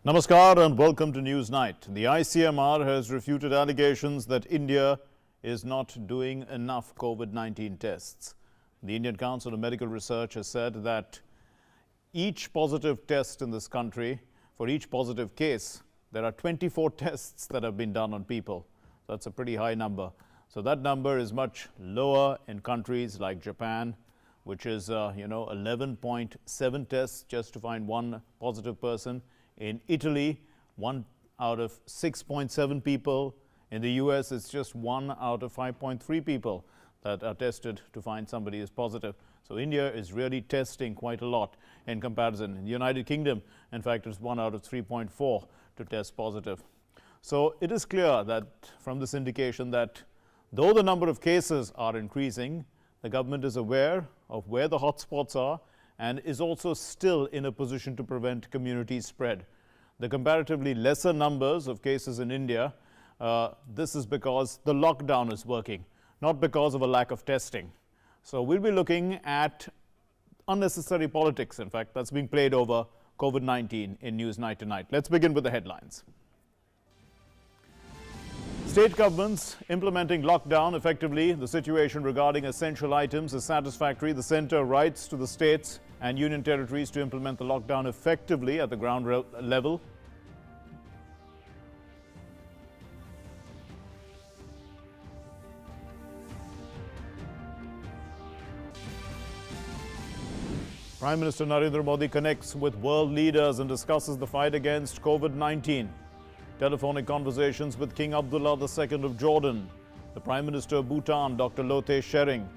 Namaskar and welcome to News Night. The ICMR has refuted allegations that India is not doing enough COVID-19 tests. The Indian Council of Medical Research has said that each positive test in this country, for each positive case, there are 24 tests that have been done on people. That's a pretty high number. So that number is much lower in countries like Japan, which is 11.7 tests just to find one positive person. In Italy, 1 out of 6.7 people. In the US, it's just 1 out of 5.3 people that are tested to find somebody is positive. So India is really testing quite a lot in comparison. In the United Kingdom, in fact, it's 1 out of 3.4 to test positive. So it is clear that from this indication that though the number of cases are increasing, the government is aware of where the hotspots are and is also still in a position to prevent community spread. The comparatively lesser numbers of cases in India, this is because the lockdown is working, not because of a lack of testing. So we'll be looking at unnecessary politics, in fact, that's being played over COVID-19 in News Night tonight. Let's begin with the headlines. State governments implementing lockdown effectively. The situation regarding essential items is satisfactory. The centre writes to the states and union territories to implement the lockdown effectively at the ground level. Prime Minister Narendra Modi connects with world leaders and discusses the fight against COVID-19. Telephonic conversations with King Abdullah II of Jordan. The Prime Minister of Bhutan, Dr. Lothe Tshering.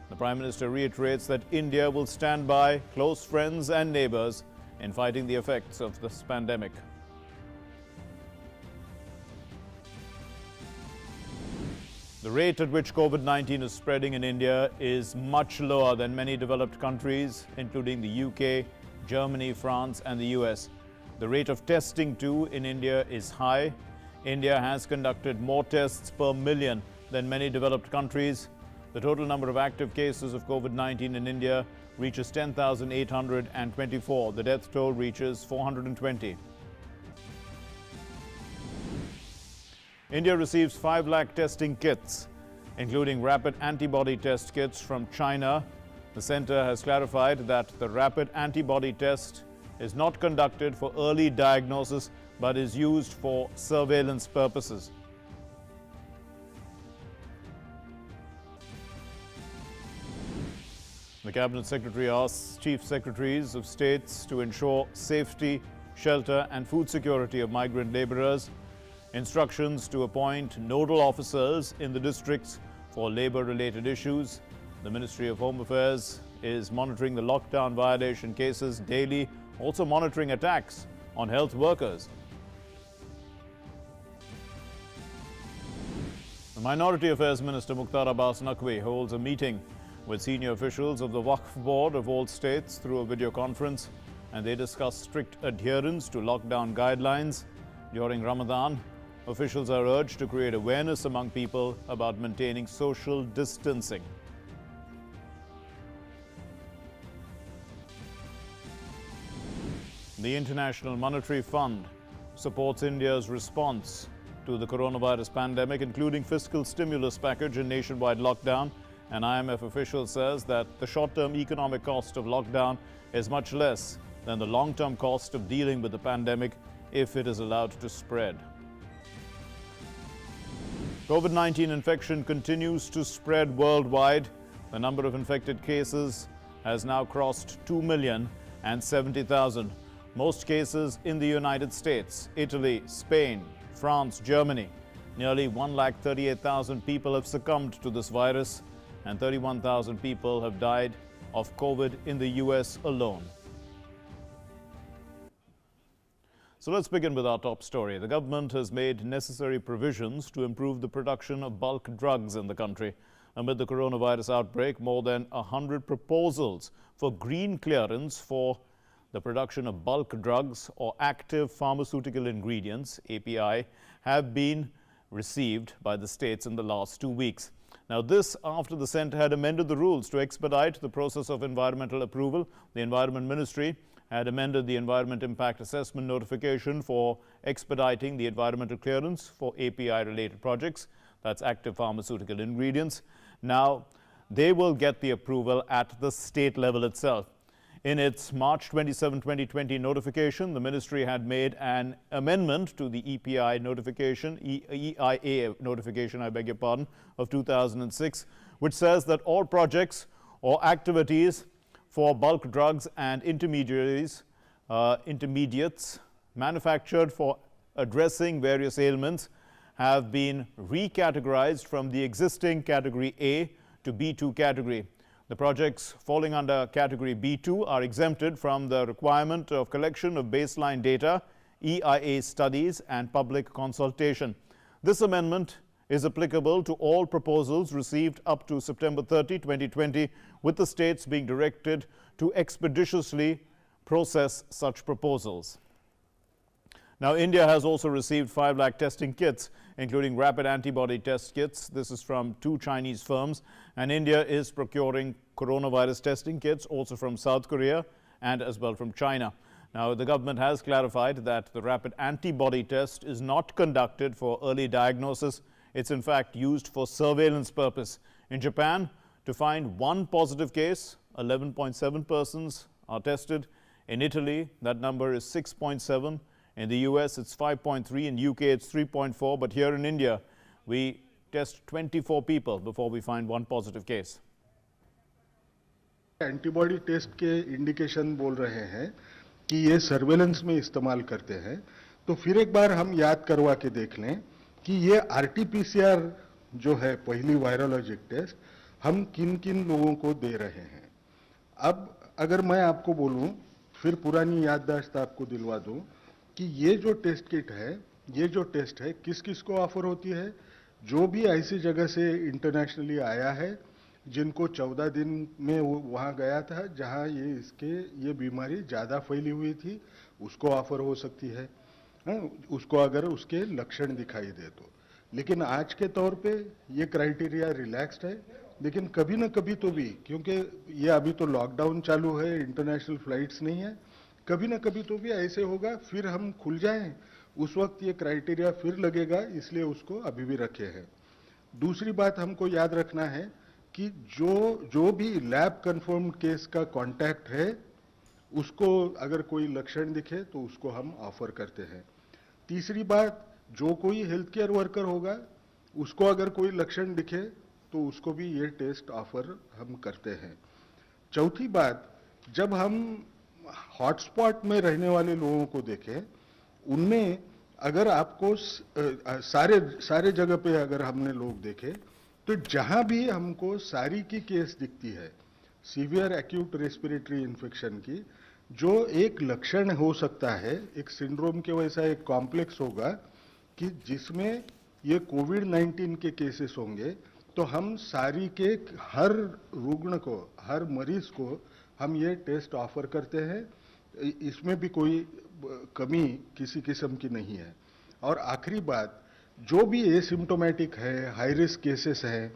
The Prime Minister reiterates that India will stand by close friends and neighbours in fighting the effects of this pandemic. The rate at which COVID-19 is spreading in India is much lower than many developed countries, including the UK, Germany, France and the US. The rate of testing too in India is high. India has conducted more tests per million than many developed countries. The total number of active cases of COVID-19 in India reaches 10,824. The death toll reaches 420. India receives 5 lakh testing kits, including rapid antibody test kits from China. The centre has clarified that the rapid antibody test is not conducted for early diagnosis but is used for surveillance purposes. The Cabinet Secretary asks Chief Secretaries of States to ensure safety, shelter and food security of migrant labourers. Instructions to appoint nodal officers in the districts for labour-related issues. The Ministry of Home Affairs is monitoring the lockdown violation cases daily, also monitoring attacks on health workers. The Minority Affairs Minister Mukhtar Abbas Naqvi holds a meeting with senior officials of the Waqf Board of all states through a video conference, and they discuss strict adherence to lockdown guidelines. During Ramadan, officials are urged to create awareness among people about maintaining social distancing. The International Monetary Fund supports India's response to the coronavirus pandemic, including fiscal stimulus package and nationwide lockdown. An IMF official says that the short-term economic cost of lockdown is much less than the long-term cost of dealing with the pandemic if it is allowed to spread. COVID-19 infection continues to spread worldwide. The number of infected cases has now crossed 2,070,000. Most cases in the United States, Italy, Spain, France, Germany. Nearly 138,000 people have succumbed to this virus and 31,000 people have died of COVID in the US alone. So let's begin with our top story. The government has made necessary provisions to improve the production of bulk drugs in the country. Amid the coronavirus outbreak, more than 100 proposals for green clearance for the production of bulk drugs or active pharmaceutical ingredients, API, have been received by the states in the last 2 weeks. Now, this after the centre had amended the rules to expedite the process of environmental approval. The Environment Ministry had amended the Environment Impact Assessment notification for expediting the environmental clearance for API-related projects, that's active pharmaceutical ingredients. Now, they will get the approval at the state level itself. In its March 27, 2020 notification, the ministry had made an amendment to the EPI notification, EIA notification, I beg your pardon, of 2006, which says that all projects or activities for bulk drugs and intermediates manufactured for addressing various ailments have been recategorized from the existing category A to B2 category. The projects falling under category B2 are exempted from the requirement of collection of baseline data, EIA studies, and public consultation. This amendment is applicable to all proposals received up to September 30, 2020, with the states being directed to expeditiously process such proposals. Now, India has also received 5 lakh testing kits, including rapid antibody test kits. This is from 2 Chinese firms, and India is procuring coronavirus testing kits also from South Korea and as well from China. Now, the government has clarified that the rapid antibody test is not conducted for early diagnosis. It's in fact used for surveillance purpose. In Japan, to find 1 positive case, 11.7 persons are tested. In Italy, that number is 6.7. In the US, it's 5.3. In UK, it's 3.4. But here in India, we test 24 people before we find 1 positive case. Antibody test के indication बोल रहे हैं कि ये surveillance में इस्तेमाल करते हैं, तो फिर एक बार हम याद करवा के देख लें कि ये आरटीपीसीआर जो है पहली वायरोलॉजिक टेस्ट हम किन किन लोगों को दे रहे हैं। अब अगर मैं आपको बोलूं, फिर पुरानी याददाश्त आपको दिलवा दूं कि ये जो टेस्ट किट है, ये जो टेस्ट है किस किस को ऑफर होती है, जो भी ऐसी जगह से इंटरनेशनली आया है जिनको 14 दिन में वहाँ गया था जहाँ ये बीमारी ज़्यादा फैली हुई थी, उसको ऑफर हो सकती है, उसको अगर उसके लक्षण दिखाई दे तो। लेकिन आज के तौर पे ये क्राइटेरिया रिलैक्स्ड है, लेकिन कभी न कभी तो भी, क्योंकि ये अभी तो लॉकडाउन चालू है, इंटरनेशनल फ्लाइट्स नहीं है, कभी न कभी तो भी ऐसे होगा, फिर हम खुल जाएं, उस वक्त ये क्राइटेरिया फिर लगेगा, इसलिए उसको अभी भी रखे हैं। दूसरी बात हमको याद रखना है कि जो भी लैब कंफर्म्ड केस का कांटेक्ट है, उसको अगर कोई लक्षण दिखे तो उसको हम ऑफर करते हैं। तीसरी बात, जो कोई हेल्थ केयर वर्कर होगा, उसको अगर कोई लक्षण दिखे तो उसको भी ये टेस्ट ऑफर हम करते हैं। चौथी बात, जब हम हॉटस्पॉट में रहने वाले लोगों को देखें, उनमें अगर आपको सारे जगह पे अगर हमने लोग देखे तो जहां भी हमको सारी की केस दिखती है सीवियर एक्यूट रेस्पिरेटरी इन्फेक्शन की, जो एक लक्षण हो सकता है, एक सिंड्रोम के वैसा एक कॉम्प्लेक्स होगा कि जिसमें ये कोविड-19 के केसेस होंगे, तो हम सारी के हर रुग्ण को, हर मरीज को हम ये टेस्ट ऑफर करते हैं। इसमें भी कोई कमी किसी किस्म की नहीं है। और आखिरी बात, जो भी एसिम्प्टोमेटिक है, हाई रिस्क केसेस हैं,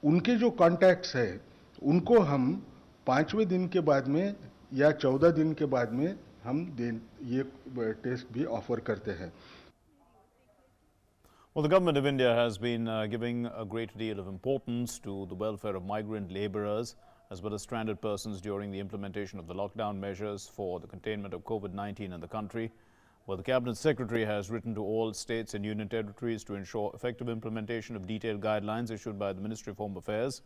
उनके जो कॉन्टैक्ट्स हैं, उनको हम 5वें दिन के बाद में या 14 दिन के बाद में हम ये टेस्ट भी ऑफर करते हैं। Well, the government of India has been giving a great deal of importance to the welfare of migrant laborers as well as stranded persons during the implementation of the lockdown measures for the containment of COVID-19 in the country. Well, the Cabinet Secretary has written to all states and union territories to ensure effective implementation of detailed guidelines issued by the Ministry of Home Affairs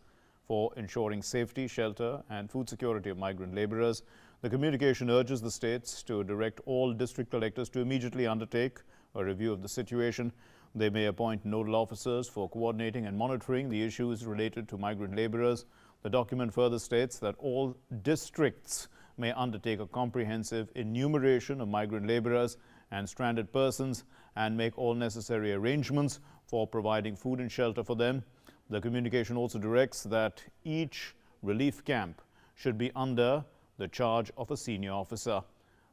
for ensuring safety, shelter, and food security of migrant laborers. The communication urges the states to direct all district collectors to immediately undertake a review of the situation. They may appoint nodal officers for coordinating and monitoring the issues related to migrant laborers. The document further states that all districts may undertake a comprehensive enumeration of migrant laborers and stranded persons and make all necessary arrangements for providing food and shelter for them. The communication also directs that each relief camp should be under the charge of a senior officer.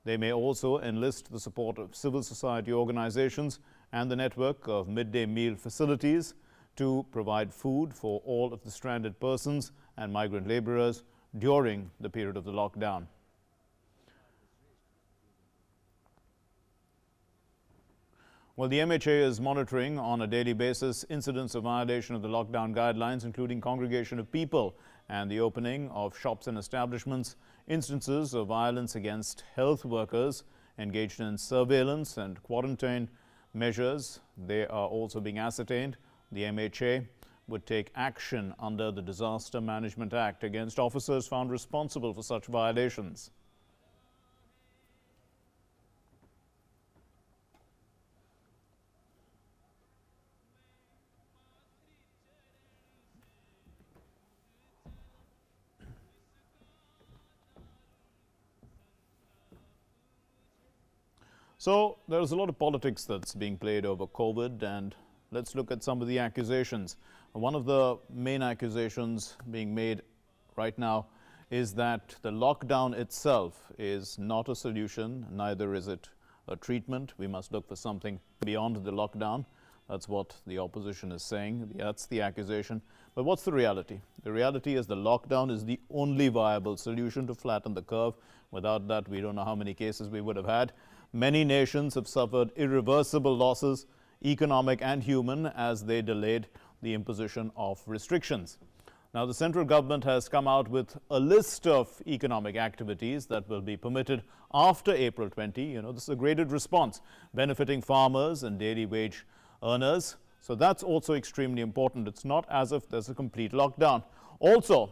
They may also enlist the support of civil society organizations and the network of midday meal facilities to provide food for all of the stranded persons and migrant laborers during the period of the lockdown. Well, the MHA is monitoring on a daily basis incidents of violation of the lockdown guidelines, including congregation of people and the opening of shops and establishments, instances of violence against health workers engaged in surveillance and quarantine measures. They are also being ascertained. The MHA would take action under the Disaster Management Act against officers found responsible for such violations. So there's a lot of politics that's being played over COVID, and let's look at some of the accusations. One of the main accusations being made right now is that the lockdown itself is not a solution, neither is it a treatment. We must look for something beyond the lockdown. That's what the opposition is saying. That's the accusation. But what's the reality? The reality is the lockdown is the only viable solution to flatten the curve. Without that, we don't know how many cases we would have had. Many nations have suffered irreversible losses, economic and human, as they delayed the imposition of restrictions. Now, the central government has come out with a list of economic activities that will be permitted after April 20. This is a graded response benefiting farmers and daily wage earners. So that's also extremely important. It's not as if there's a complete lockdown. Also,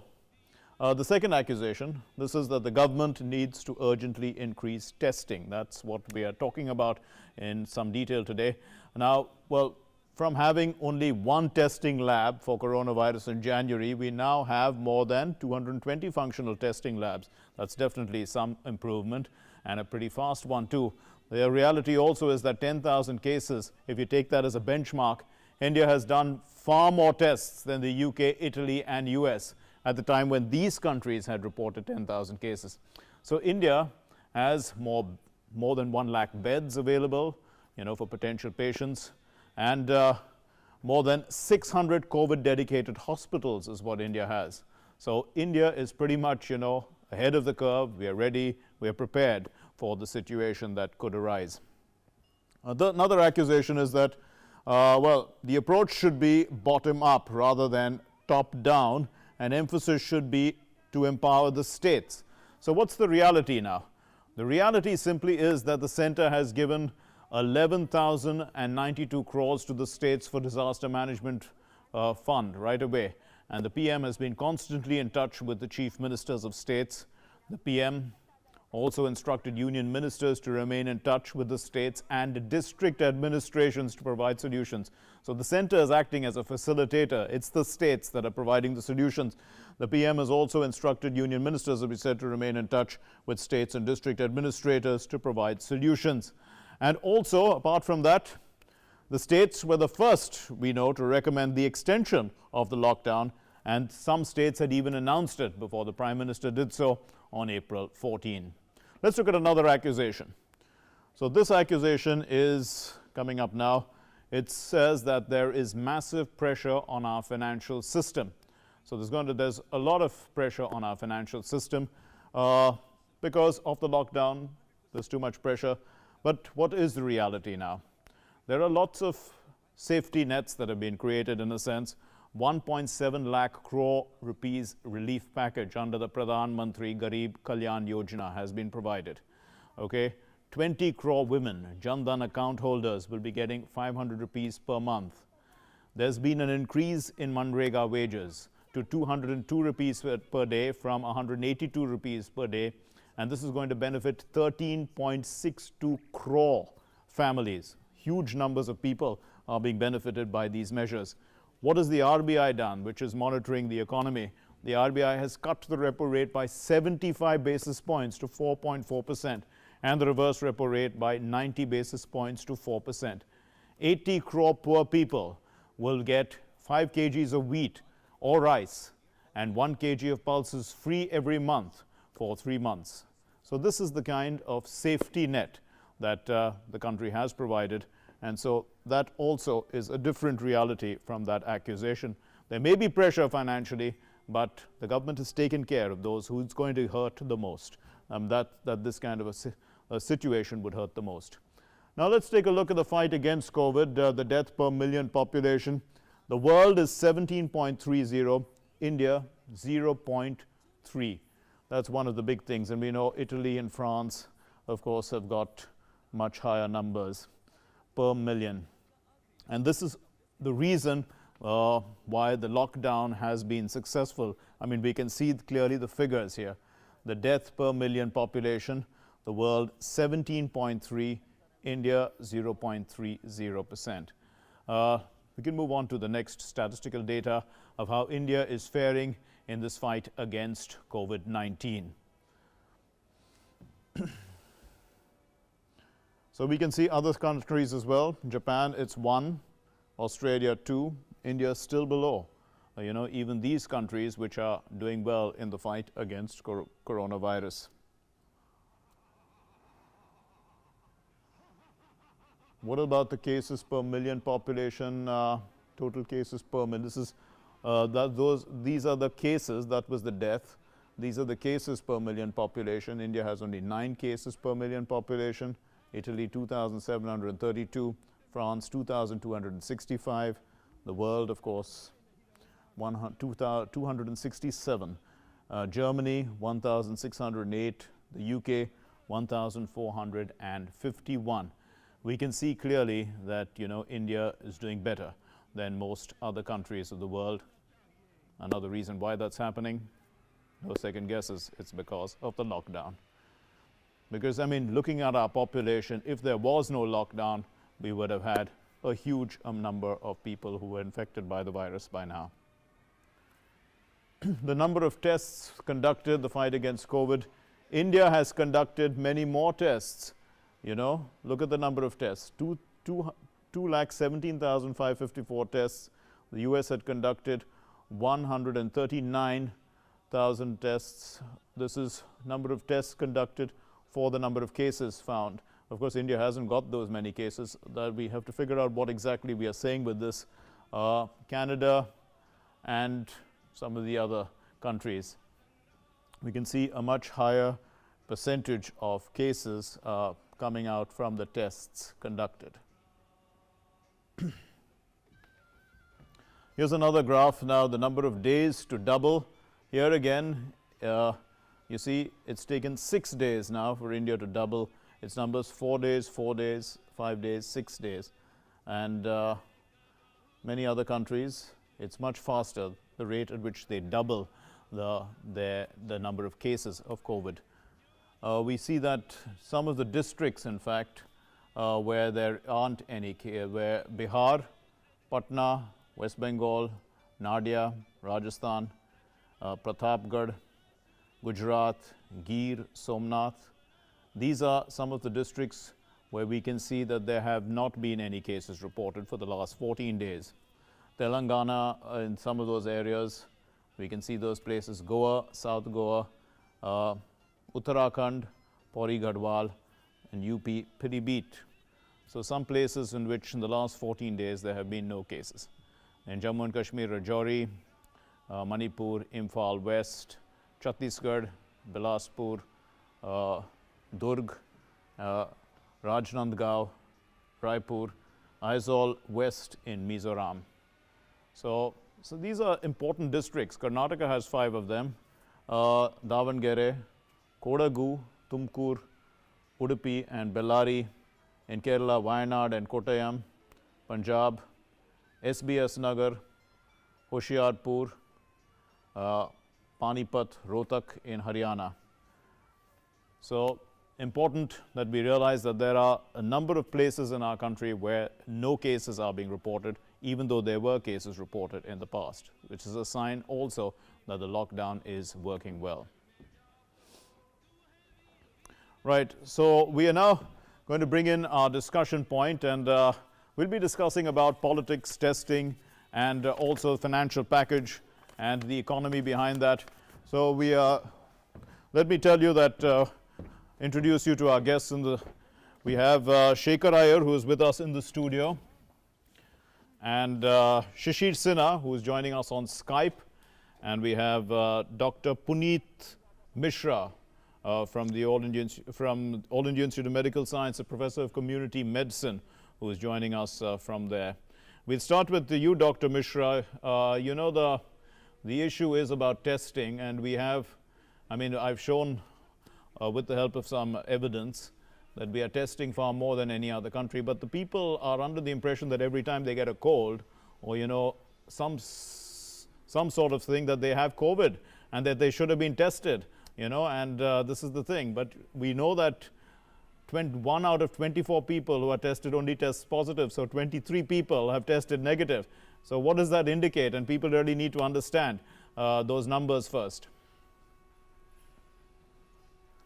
the second accusation, this is that the government needs to urgently increase testing. That's what we are talking about in some detail today. Now, well, from having only one testing lab for coronavirus in January, we now have more than 220 functional testing labs. That's definitely some improvement, and a pretty fast one too. The reality also is that 10,000 cases, if you take that as a benchmark, India has done far more tests than the UK, Italy and US at the time when these countries had reported 10,000 cases. So India has more than 1 lakh beds available, for potential patients, and more than 600 COVID dedicated hospitals is what India has. So India is pretty much, ahead of the curve. We are ready, we are prepared for the situation that could arise. Another accusation is that, the approach should be bottom up rather than top down, and emphasis should be to empower the states. So what's the reality now? The reality simply is that the center has given 11,092 crores to the states for disaster management fund right away. And the PM has been constantly in touch with the chief ministers of states. The PM also instructed union ministers to remain in touch with the states and district administrations to provide solutions. So the center is acting as a facilitator. It's the states that are providing the solutions. The PM has also instructed union ministers, as we said, to remain in touch with states and district administrators to provide solutions. And also, apart from that, the states were the first, we know, to recommend the extension of the lockdown, and some states had even announced it before the Prime Minister did so on April 14. Let's look at another accusation. So this accusation is coming up now. It says that there is massive pressure on our financial system. So there's a lot of pressure on our financial system because of the lockdown. There's too much pressure. But what is the reality now? There are lots of safety nets that have been created, in a sense. 1.7 lakh crore rupees relief package under the Pradhan Mantri Garib Kalyan Yojana has been provided. 20 crore women, Jan Dhan account holders, will be getting 500 rupees per month. There's been an increase in Manrega wages to 202 rupees per day from 182 rupees per day. And this is going to benefit 13.62 crore families. Huge numbers of people are being benefited by these measures. What has the RBI done, which is monitoring the economy? The RBI has cut the repo rate by 75 basis points to 4.4%, and the reverse repo rate by 90 basis points to 4%. 80 crore poor people will get 5 kgs of wheat or rice and 1 kg of pulses free every month for 3 months. So this is the kind of safety net that the country has provided. And so that also is a different reality from that accusation. There may be pressure financially, but the government has taken care of those who it's going to hurt the most. That this kind of a situation would hurt the most. Now let's take a look at the fight against COVID, the death per million population. The world is 17.30, India 0.3. That's one of the big things. And we know Italy and France, of course, have got much higher numbers per million. And this is the reason why the lockdown has been successful. I mean, we can see clearly the figures here. The death per million population, the world 17.3, India 0.30%. We can move on to the next statistical data of how India is faring in this fight against COVID-19. So we can see other countries as well. Japan, it's 1, Australia 2, India still below. Even these countries which are doing well in the fight against coronavirus. What about the cases per million population, total cases per million? This is, these are the cases, that was the death. These are the cases per million population. India has only 9 cases per million population. Italy 2,732, France 2,265. The world, of course, 267. Germany 1,608. The UK 1,451. We can see clearly that India is doing better than most other countries of the world. Another reason why that's happening, no second guesses, it's because of the lockdown. Because, I mean, looking at our population, if there was no lockdown, we would have had a huge number of people who were infected by the virus by now. The number of tests conducted, the fight against COVID, India has conducted many more tests. Look at the number of tests, 2,17,554 tests. The US had conducted 139,000 tests. This is number of tests conducted for the number of cases found. Of course, India hasn't got those many cases. That we have to figure out what exactly we are saying with this. Canada and some of the other countries. We can see a much higher percentage of cases coming out from the tests conducted. Here's another graph now, the number of days to double. Here again, you see it's taken 6 days now for India to double its numbers, 4 days, 4 days, 5 days, 6 days. And many other countries, it's much faster, the rate at which they double the number of cases of COVID. We see that some of the districts, in fact, where there aren't any, where Bihar, Patna, West Bengal, Nadia, Rajasthan, Pratapgarh, Gujarat, Gir, Somnath. These are some of the districts where we can see that there have not been any cases reported for the last 14 days. Telangana, in some of those areas, we can see those places, Goa, South Goa, Uttarakhand, Pauri Garhwal, and UP, Pilibhit. So some places in which in the last 14 days there have been no cases. In Jammu and Kashmir, Rajouri, Manipur, Imphal West, Chhattisgarh, Bilaspur, Durg, Rajnandgaon, Raipur, Aizawl West in Mizoram. So these are important districts. Karnataka has 5 of them. Davangere, Kodagu, Tumkur, Udupi and Bellary. In Kerala, Wayanad and Kottayam. Punjab, SBS Nagar, Hoshiarpur, Panipat, Rohtak in Haryana. So important that we realize that there are a number of places in our country where no cases are being reported, even though there were cases reported in the past, which is a sign also that the lockdown is working well. Right, so we are now going to bring in our discussion point, and we'll be discussing about politics, testing, and also financial package and the economy behind that. So let me tell you that, introduce you to our guests we have Shekhar Iyer, who is with us in the studio, and Shishir Sinha, who is joining us on Skype, and we have Dr. Puneet Mishra, from the All India Institute of Medical Science, a professor of community medicine, who is joining us from there. We'll start with you, Dr. Mishra. You know, the issue is about testing, and we have, I mean, I've shown with the help of some evidence that we are testing far more than any other country, but the people are under the impression that every time they get a cold or, you know, some sort of thing, that they have COVID and that they should have been tested, you know, and this is the thing. But we know that 1 out of 24 people who are tested only tests positive, so 23 people have tested negative. So what does that indicate? And people really need to understand those numbers first.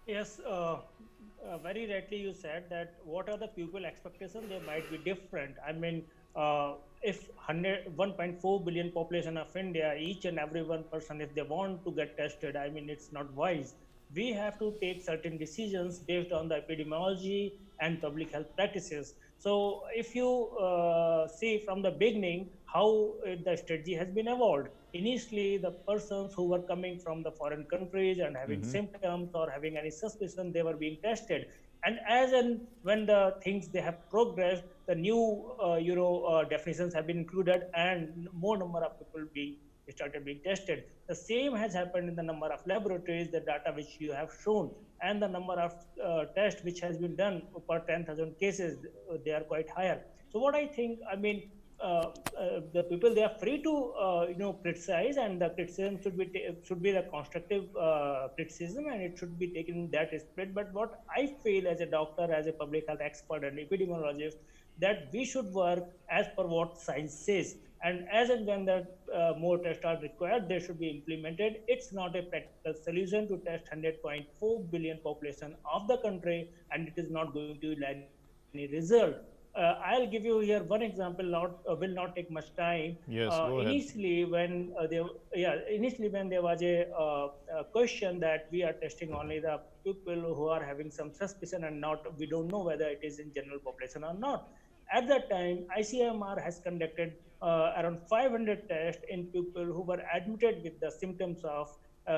Yes, very rightly you said that what are the people expectations, they might be different. I mean, if 1.4 billion population of India, each and every one person, if they want to get tested, I mean, it's not wise. We have to take certain decisions based on the epidemiology and public health practices. So if you see from the beginning how the strategy has been evolved, initially the persons who were coming from the foreign countries and having symptoms or having any suspicion, they were being tested. And as and when the things they have progressed, the new definitions have been included and more number of people started being tested. The same has happened in the number of laboratories, the data which you have shown, and the number of tests which has been done per 10,000 cases, they are quite higher. So what I think, I mean, the people, they are free to criticize, and the criticism should be the constructive criticism, and it should be taken in that spirit. But what I feel as a doctor, as a public health expert and epidemiologist, that we should work as per what science says, and as and when the more tests are required, they should be implemented. It's not a practical solution to test 100.4 billion population of the country, and it is not going to yield any result. I'll give you here one example. Will not take much time. Yes, go ahead. Initially, when there was a question that we are testing only the people who are having some suspicion and we don't know whether it is in general population or not. At that time, ICMR has conducted around 500 tests in people who were admitted with the symptoms of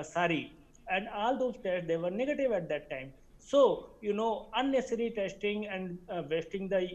SARI, and all those tests, they were negative at that time. So, you know, unnecessary testing and wasting the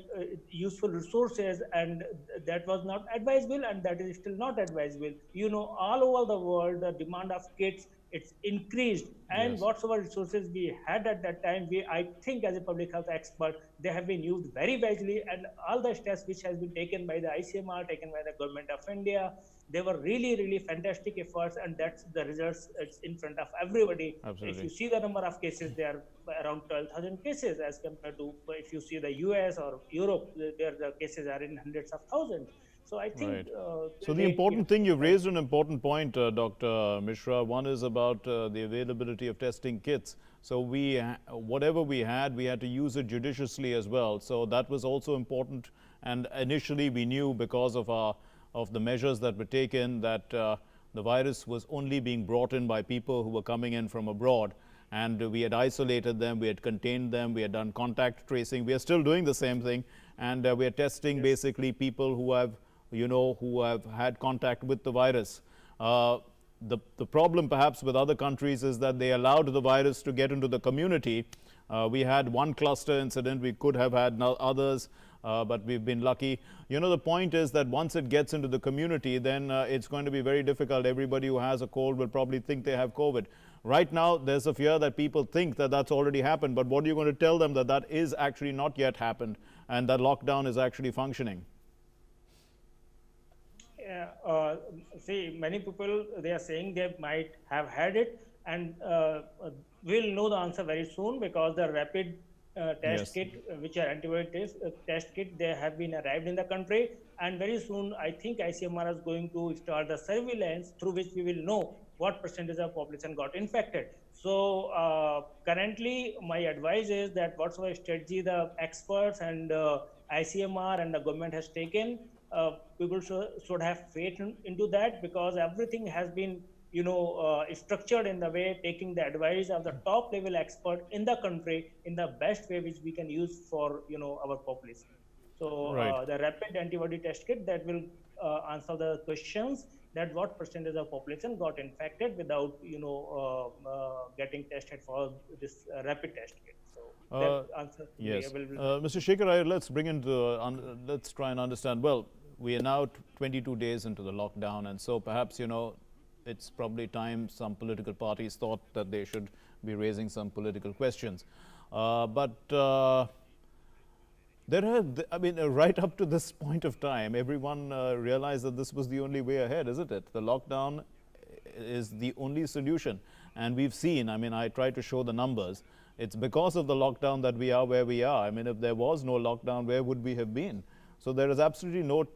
useful resources, and that was not advisable, and that is still not advisable. You know, all over the world, the demand of kits, it's increased, and Yes. whatsoever resources we had at that time, I think as a public health expert, they have been used very wisely, and all the steps which has been taken by the ICMR, taken by the government of India, they were really, really fantastic efforts, and that's the results. It's in front of everybody. Absolutely. If you see the number of cases, they are around 12,000 cases as compared to if you see the US or Europe, there the cases are in hundreds of thousands. So I think. Right. So the important thing, you've raised an important point, Dr. Mishra. One is about the availability of testing kits. So whatever we had to use it judiciously as well. So that was also important. And initially we knew, because of the measures that were taken, that the virus was only being brought in by people who were coming in from abroad. And we had isolated them, we had contained them, we had done contact tracing. We are still doing the same thing. And we are testing basically people who have had contact with the virus. The problem perhaps with other countries is that they allowed the virus to get into the community. We had one cluster incident, we could have had others, but we've been lucky. You know, the point is that once it gets into the community, then it's going to be very difficult. Everybody who has a cold will probably think they have COVID. Right now, there's a fear that people think that that's already happened, but what are you going to tell them, that is actually not yet happened, and that lockdown is actually functioning? See, many people, they are saying they might have had it, and we'll know the answer very soon, because the rapid test kit, which are antibody test kit, they have been arrived in the country, and very soon I think ICMR is going to start the surveillance through which we will know what percentage of population got infected. So currently my advice is that whatsoever strategy the experts and ICMR and the government has taken, people should have faith into that, because everything has been structured in the way, taking the advice of the top level expert in the country in the best way which we can use for our population. So Right. the rapid antibody test kit that will answer the questions that what percentage of population got infected without getting tested for this rapid test kit. So that answer will be Yes. available. Mr. Shekhar, let's bring into, let's try and understand. Well, we are now 22 days into the lockdown, and so perhaps, it's probably time some political parties thought that they should be raising some political questions. But there have, I mean, right up to this point of time, everyone realized that this was the only way ahead, isn't it? The lockdown is the only solution. And we've seen, I mean, I tried to show the numbers. It's because of the lockdown that we are where we are. I mean, if there was no lockdown, where would we have been? So there is absolutely no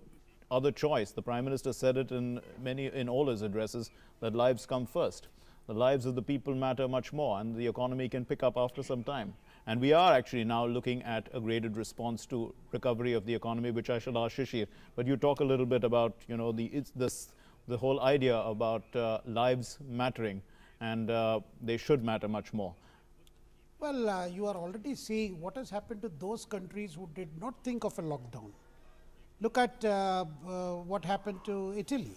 other choice. The Prime Minister said it in all his addresses, that lives come first. The lives of the people matter much more, and the economy can pick up after some time. And we are actually now looking at a graded response to recovery of the economy, which I shall ask Shishir. But you talk a little bit about, the whole idea about lives mattering, and they should matter much more. Well, you are already seeing what has happened to those countries who did not think of a lockdown. Look at what happened to Italy,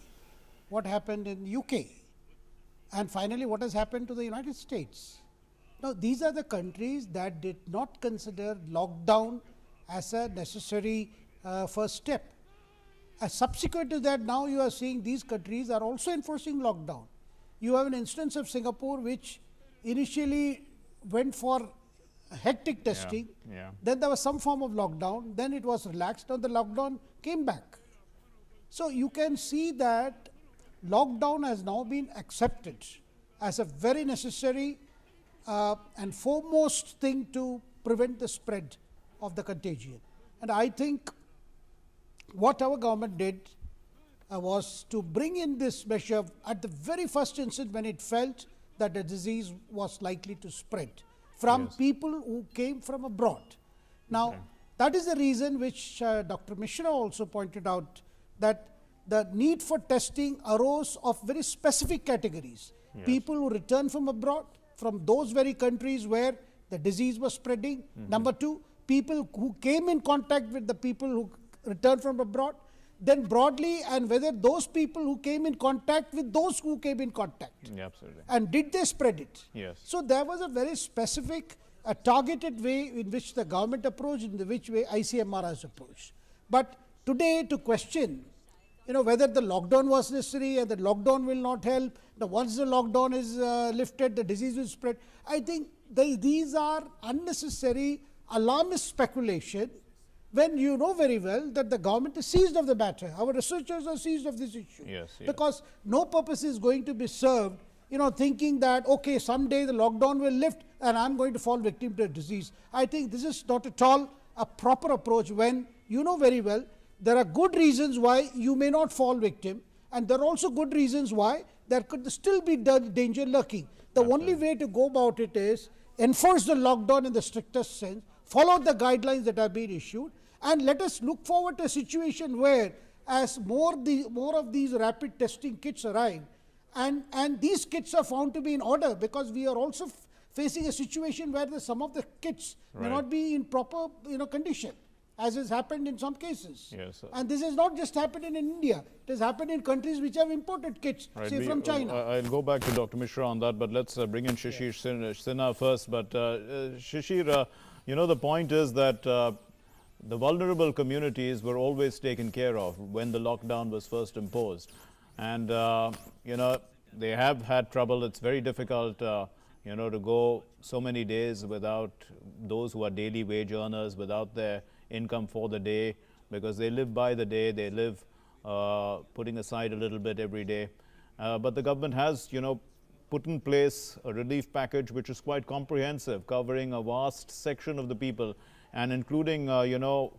what happened in UK, and finally what has happened to the United States. Now, these are the countries that did not consider lockdown as a necessary first step. Subsequent to that, now you are seeing these countries are also enforcing lockdown. You have an instance of Singapore, which initially went for hectic testing, Yeah. then there was some form of lockdown, then it was relaxed, and the lockdown came back. So you can see that lockdown has now been accepted as a very necessary and foremost thing to prevent the spread of the contagion. And I think what our government did was to bring in this measure at the very first instant when it felt that the disease was likely to spread from Yes. people who came from abroad. Now, that is the reason which Dr. Mishra also pointed out, that the need for testing arose of very specific categories. Yes. People who returned from abroad, from those very countries where the disease was spreading. Number two, people who came in contact with the people who returned from abroad. Then broadly, and whether those people who came in contact with those who came in contact. Yeah, absolutely. And did they spread it? Yes. So there was a very specific, targeted way in which the government approached, in which way ICMR has approached. But today, to question, whether the lockdown was necessary and the lockdown will not help, once the lockdown is lifted, the disease will spread. I think these are unnecessary alarmist speculation, when you know very well that the government is seized of the matter. Our researchers are seized of this issue. Yes, yes. Because no purpose is going to be served, thinking that, okay, someday the lockdown will lift and I'm going to fall victim to a disease. I think this is not at all a proper approach, when you know very well there are good reasons why you may not fall victim, and there are also good reasons why there could still be danger lurking. The only way to go about it is enforce the lockdown in the strictest sense, follow the guidelines that have been issued, and let us look forward to a situation where, as more of these rapid testing kits arrive, and these kits are found to be in order, because we are also facing a situation where some of the kits may not be in proper condition, as has happened in some cases. Yes. And this has not just happened in India, it has happened in countries which have imported kits, Right, say from China. I'll go back to Dr. Mishra on that, but let's bring in Shishir Sinha first. But Shishir, the point is that the vulnerable communities were always taken care of when the lockdown was first imposed. And, they have had trouble. It's very difficult, to go so many days without those who are daily wage earners, without their income for the day, because they live by the day, they live putting aside a little bit every day. But the government has, put in place a relief package which is quite comprehensive, covering a vast section of the people, and including,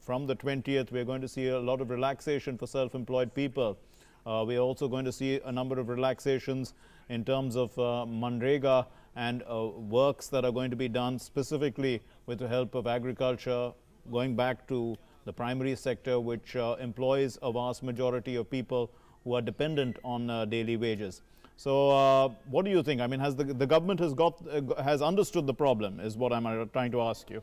from the 20th, we're going to see a lot of relaxation for self-employed people. We're also going to see a number of relaxations in terms of Manrega and works that are going to be done specifically with the help of agriculture, going back to the primary sector, which employs a vast majority of people who are dependent on daily wages. So what do you think? I mean, has the government has understood the problem, is what I'm trying to ask you.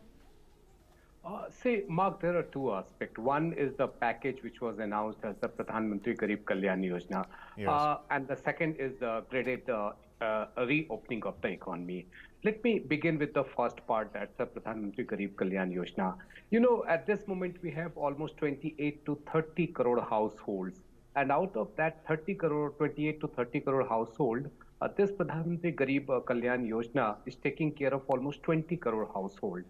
See, Mark, there are two aspects. One is the package which was announced as the Pradhan Mantri Garib Kalyan Yojana, Yes. and the second is the graded reopening of the economy. Let me begin with the first part, that's the Pradhan Mantri Garib Kalyan Yojana. You know, at this moment we have almost 28 to 30 crore households, and out of that 30 crore, 28 to 30 crore household, this Pradhan Mantri Garib Kalyan Yojana is taking care of almost 20 crore household.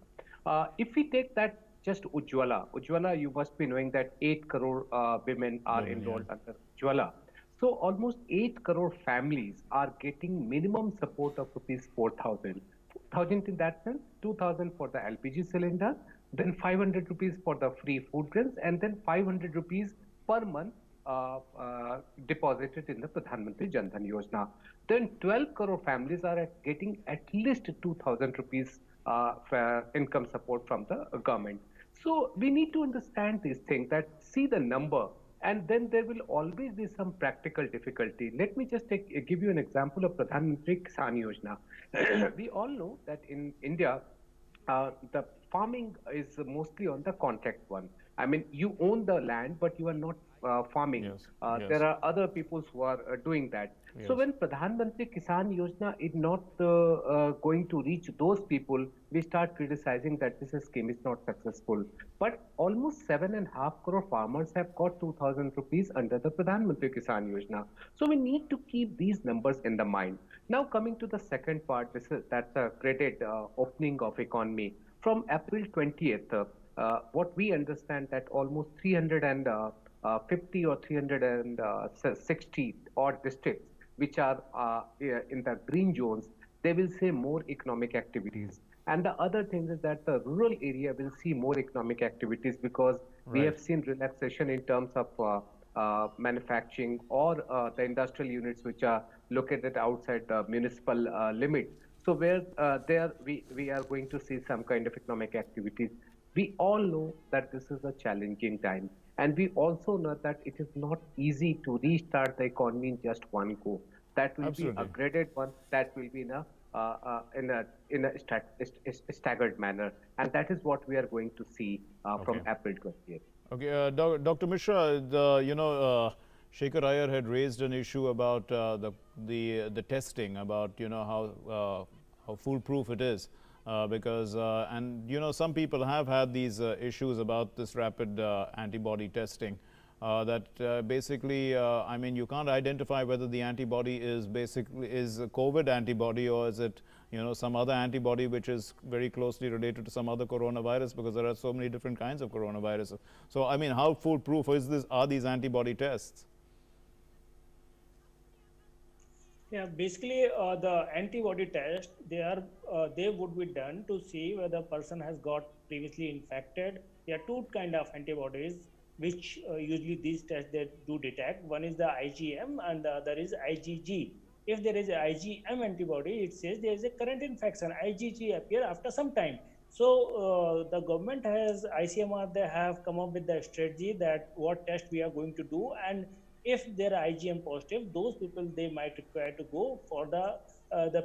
If we take that just Ujjwala, you must be knowing that 8 crore women are enrolled under Ujjwala. So almost 8 crore families are getting minimum support of rupees 4,000. 4,000 in that sense, 2,000 for the LPG cylinder, then 500 rupees for the free food grains, and then 500 rupees per month deposited in the Pradhan Mantri Jan Dhan Yojana. Then 12 crore families are getting at least 2,000 rupees for income support from the government. So we need to understand this thing, that see the number, and then there will always be some practical difficulty. Let me just give you an example of Pradhan Mantri Kisan Yojana. We all know that in India, the farming is mostly on the contract one. I mean, you own the land, but you are not farming. Yes, yes. There are other peoples who are doing that. So Yes. when Pradhan Mantri Kisan Yojana is not going to reach those people, we start criticizing that this scheme is not successful. But almost 7.5 crore farmers have got 2,000 rupees under the Pradhan Mantri Kisan Yojana. So we need to keep these numbers in the mind. Now coming to the second part, that's a graded opening of economy. From April 20th, what we understand that almost 350 or 360 odd districts which are in the green zones, they will see more economic activities. And the other thing is that the rural area will see more economic activities, because we Right. have seen relaxation in terms of manufacturing or the industrial units which are located outside the municipal limits. So where there we are going to see some kind of economic activities. We all know that this is a challenging time, and we also know that it is not easy to restart the economy in just one go. That will Absolutely. be a graded one. That will be in a staggered manner, and that is what we are going to see from Okay. April 20th. Okay, Dr. Mishra, Shekhar Iyer had raised an issue about the testing, about how foolproof it is, because and some people have had these issues about this rapid antibody testing. That basically, I mean, you can't identify whether the antibody is a COVID antibody, or is it some other antibody which is very closely related to some other coronavirus, because there are so many different kinds of coronaviruses. So I mean, how foolproof are these antibody tests? Yeah, basically the antibody test, they would be done to see whether a person has got previously infected. There are two kind of antibodies which usually these tests they do detect. One is the IgM and the other is IgG. If there is a IgM antibody, it says there is a current infection. IgG appear after some time. So the government has, ICMR, they have come up with the strategy that what test we are going to do, and if they are IgM positive, those people they might require to go for the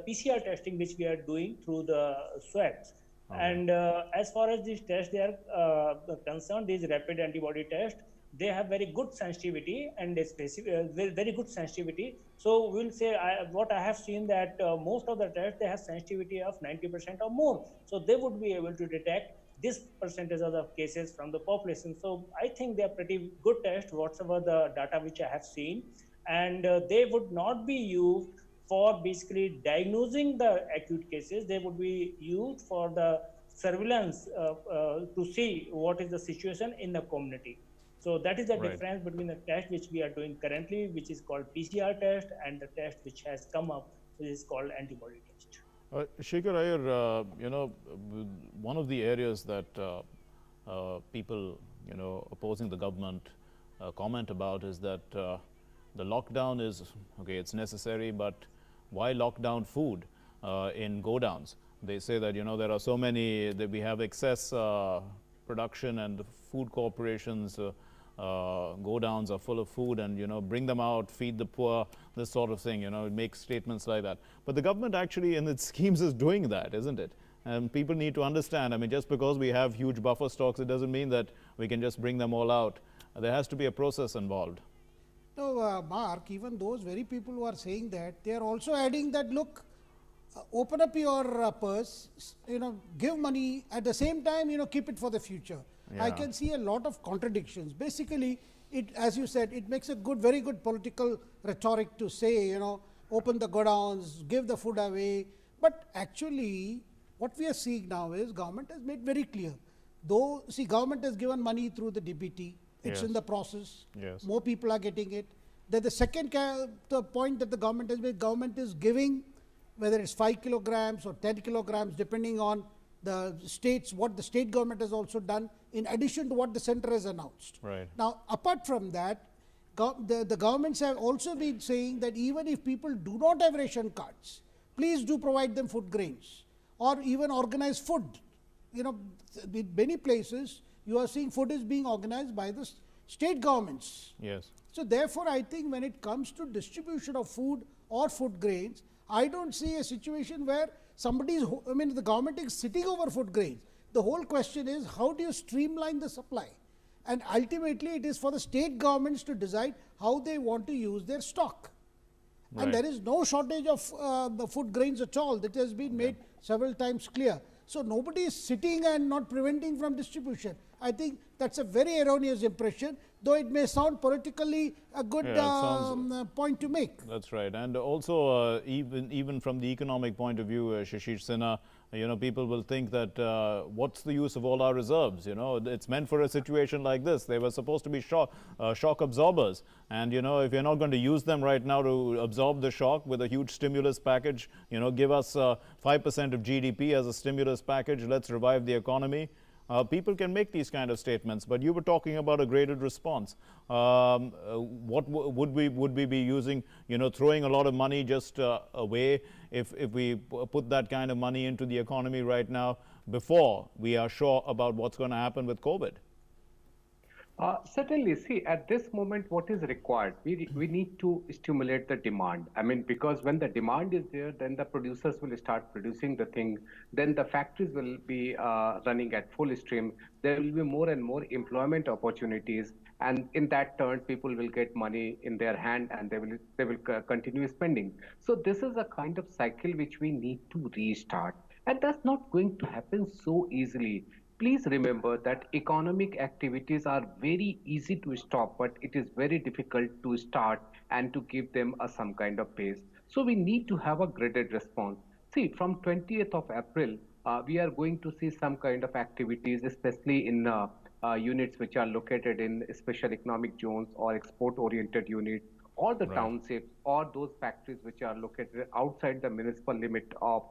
PCR testing which we are doing through the swabs. Okay. And as far as these tests they are concerned, these rapid antibody tests, they have very good sensitivity and very good sensitivity. So we'll say what I have seen that most of the tests they have sensitivity of 90% or more. So they would be able to detect this percentage of the cases from the population. So I think they are pretty good tests, whatever the data which I have seen, and they would not be used for basically diagnosing the acute cases. They would be used for the surveillance to see what is the situation in the community. So that is the Right. difference between the test which we are doing currently, which is called PCR test, and the test which has come up, which is called antibody test. Shekhar Iyer, one of the areas that people, opposing the government comment about is that the lockdown is, okay, it's necessary, but why lock down food in godowns? They say that, there are so many, that we have excess production, and the food corporations godowns are full of food, and bring them out, feed the poor, this sort of thing, it makes statements like that. But the government actually in its schemes is doing that, isn't it? People need to understand, I mean, just because we have huge buffer stocks, it doesn't mean that we can just bring them all out. There has to be a process involved. No, Mark, even those very people who are saying that, they are also adding that, look, open up your purse, give money, at the same time, keep it for the future. I Yeah. can see a lot of contradictions. Basically, it, as you said, it makes a very good political rhetoric to say, open the godowns, give the food away. But actually, what we are seeing now is government has made very clear. Though, see, government has given money through the DBT. It's Yes. in the process. Yes. More people are getting it. Then the second the point that the government has made, government is giving, whether it's 5 kilograms or 10 kilograms, depending on the states, what the state government has also done, in addition to what the center has announced. Right. Now, apart from that, the governments have also been saying that even if people do not have ration cards, please do provide them food grains or even organize food. In many places, you are seeing food is being organized by the state governments. Yes. So therefore, I think when it comes to distribution of food or food grains, I don't see a situation where the government is sitting over food grains. The whole question is, how do you streamline the supply? And ultimately, it is for the state governments to decide how they want to use their stock. Right. And there is no shortage of the food grains at all. That has been made several times clear. So nobody is sitting and not preventing from distribution. I think that's a very erroneous impression, though it may sound politically a good point to make. That's right. And also, even from the economic point of view, Shashish Sinha, people will think that what's the use of all our reserves? It's meant for a situation like this. They were supposed to be shock absorbers. And, if you're not going to use them right now to absorb the shock with a huge stimulus package, give us 5% of GDP as a stimulus package, let's revive the economy. People can make these kind of statements, but you were talking about a graded response. What would we be using, throwing a lot of money just away if we put that kind of money into the economy right now before we are sure about what's going to happen with COVID? Certainly, see, at this moment, what is required? We need to stimulate the demand. I mean, because when the demand is there, then the producers will start producing the thing. Then the factories will be running at full stream. There will be more and more employment opportunities. And in that turn, people will get money in their hand and they will continue spending. So this is a kind of cycle which we need to restart. And that's not going to happen so easily. Please remember that economic activities are very easy to stop, but it is very difficult to start and to give them some kind of pace. So we need to have a graded response. See, from 20th of April, we are going to see some kind of activities, especially in units which are located in special economic zones or export-oriented units, or the townships, or those factories which are located outside the municipal limit of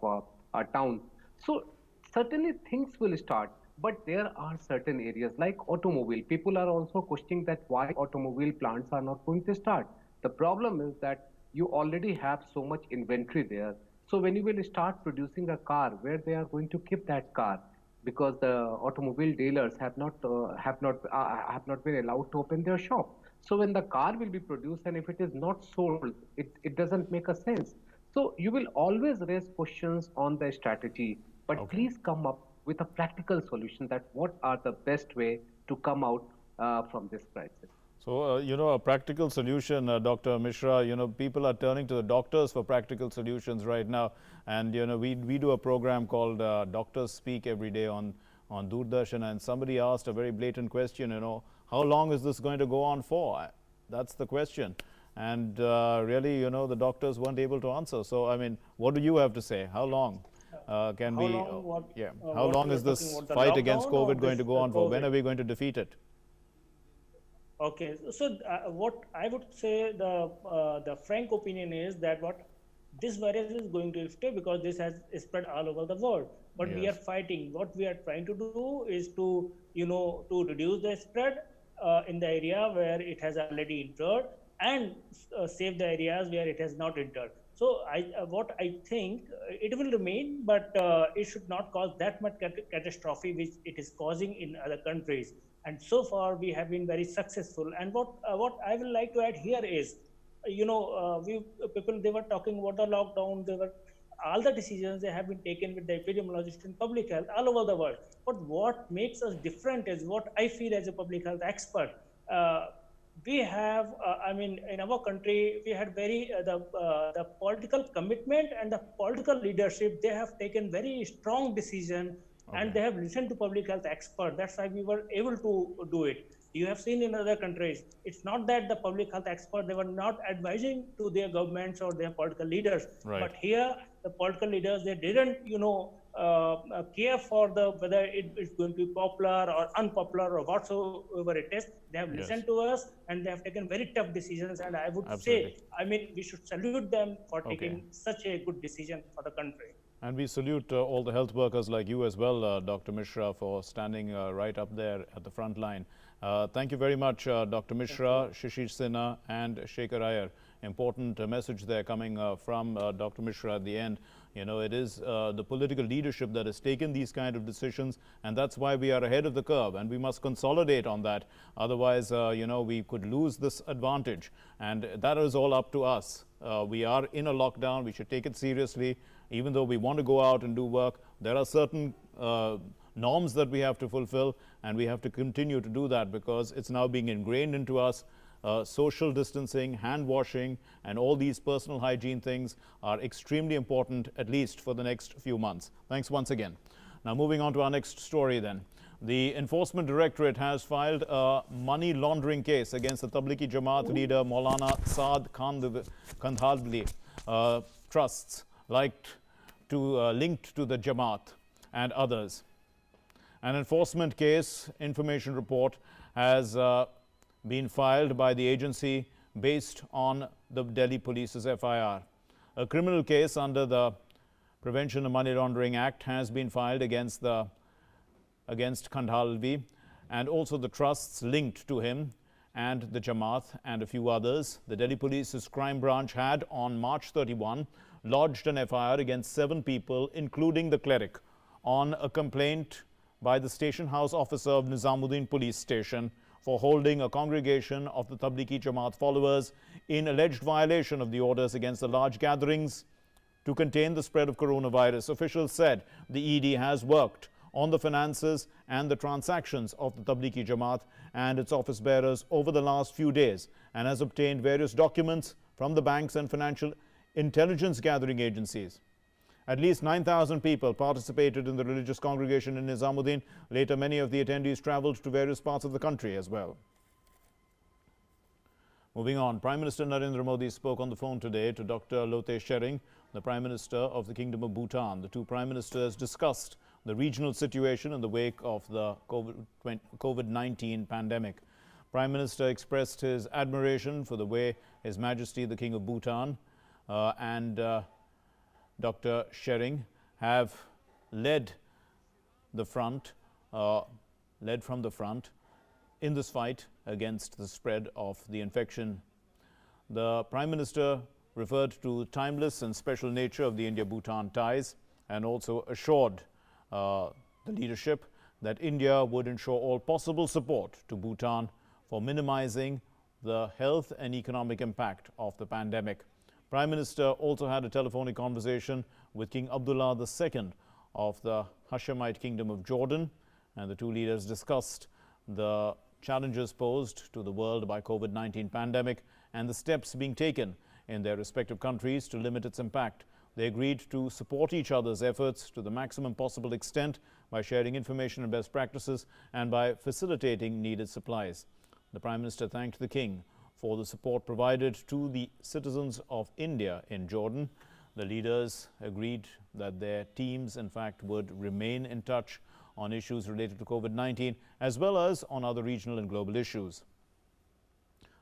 a town. So certainly things will start. But there are certain areas like automobile. People are also questioning that why automobile plants are not going to start. The problem is that you already have so much inventory there. So when you will start producing a car, where they are going to keep that car? Because the automobile dealers have not been allowed to open their shop. So when the car will be produced and if it is not sold, it doesn't make a sense. So you will always raise questions on the strategy, but please come up with a practical solution that what are the best way to come out from this crisis. So, a practical solution, Dr. Mishra, people are turning to the doctors for practical solutions right now. And, we do a program called Doctors Speak every day on Doordarshan. And somebody asked a very blatant question, how long is this going to go on for? That's the question. And really, the doctors weren't able to answer. So, I mean, what do you have to say? How long? How long is this fight against COVID going to go on for? When are we going to defeat it? Okay, so what I would say, the frank opinion is that this virus is going to stay because this has spread all over the world. But we are fighting. What we are trying to do is to reduce the spread in the area where it has already entered and save the areas where it has not entered. So what I think, it will remain, but it should not cause that much catastrophe which it is causing in other countries. And so far we have been very successful. And what I will like to add here is, people, they were talking about the lockdown. They were all the decisions they have been taken with the epidemiologists in public health all over the world. But what makes us different is what I feel as a public health expert. We have, I mean, in our country, we had the political commitment and the political leadership. They have taken very strong decision, and they have listened to public health experts. That's why we were able to do it. You have seen in other countries, it's not that the public health experts, they were not advising to their governments or their political leaders. Right. But here, the political leaders, they didn't, care for whether it is going to be popular or unpopular or whatsoever it is. They have listened to us, and they have taken very tough decisions. And I would say, I mean, we should salute them for taking such a good decision for the country. And we salute all the health workers like you as well, Dr. Mishra, for standing right up there at the front line. Thank you very much, Dr. Mishra, Shishir Sinha, and Shekhar Iyer. Important message there coming from Dr. Mishra at the end. You know, it is the political leadership that has taken these kind of decisions, and that's why we are ahead of the curve, and we must consolidate on that. Otherwise, we could lose this advantage, and that is all up to us. We are in a lockdown. We should take it seriously. Even though we want to go out and do work, there are certain norms that we have to fulfill, and we have to continue to do that because it's now being ingrained into us. Social distancing, hand washing, and all these personal hygiene things are extremely important, at least for the next few months. Thanks once again. Now, moving on to our next story then. The Enforcement Directorate has filed a money laundering case against the Tablighi Jamaat leader Maulana Saad Kandhalli trusts linked to the Jamaat and others. An enforcement case information report has been filed by the agency based on the Delhi Police's FIR. A criminal case under the Prevention of Money Laundering Act has been filed against Kandhalvi and also the trusts linked to him and the Jamaat and a few others. The Delhi Police's crime branch had on March 31 lodged an FIR against 7 people, including the cleric, on a complaint by the station house officer of Nizamuddin Police Station for holding a congregation of the Tablighi Jamaat followers in alleged violation of the orders against the large gatherings to contain the spread of coronavirus. Officials said the ED has worked on the finances and the transactions of the Tablighi Jamaat and its office bearers over the last few days and has obtained various documents from the banks and financial intelligence gathering agencies. At least 9,000 people participated in the religious congregation in Nizamuddin. Later, many of the attendees travelled to various parts of the country as well. Moving on, Prime Minister Narendra Modi spoke on the phone today to Dr. Lote Tshering, the Prime Minister of the Kingdom of Bhutan. The two Prime Ministers discussed the regional situation in the wake of the COVID-19 pandemic. Prime Minister expressed his admiration for the way His Majesty the King of Bhutan and Dr. Tshering have led from the front in this fight against the spread of the infection. The Prime Minister referred to the timeless and special nature of the India-Bhutan ties and also assured the leadership that India would ensure all possible support to Bhutan for minimizing the health and economic impact of the pandemic. Prime Minister also had a telephonic conversation with King Abdullah II of the Hashemite Kingdom of Jordan, and the two leaders discussed the challenges posed to the world by COVID-19 pandemic and the steps being taken in their respective countries to limit its impact. They agreed to support each other's efforts to the maximum possible extent by sharing information and best practices and by facilitating needed supplies. The Prime Minister thanked the King for the support provided to the citizens of India in Jordan. The leaders agreed that their teams, in fact, would remain in touch on issues related to COVID-19 as well as on other regional and global issues.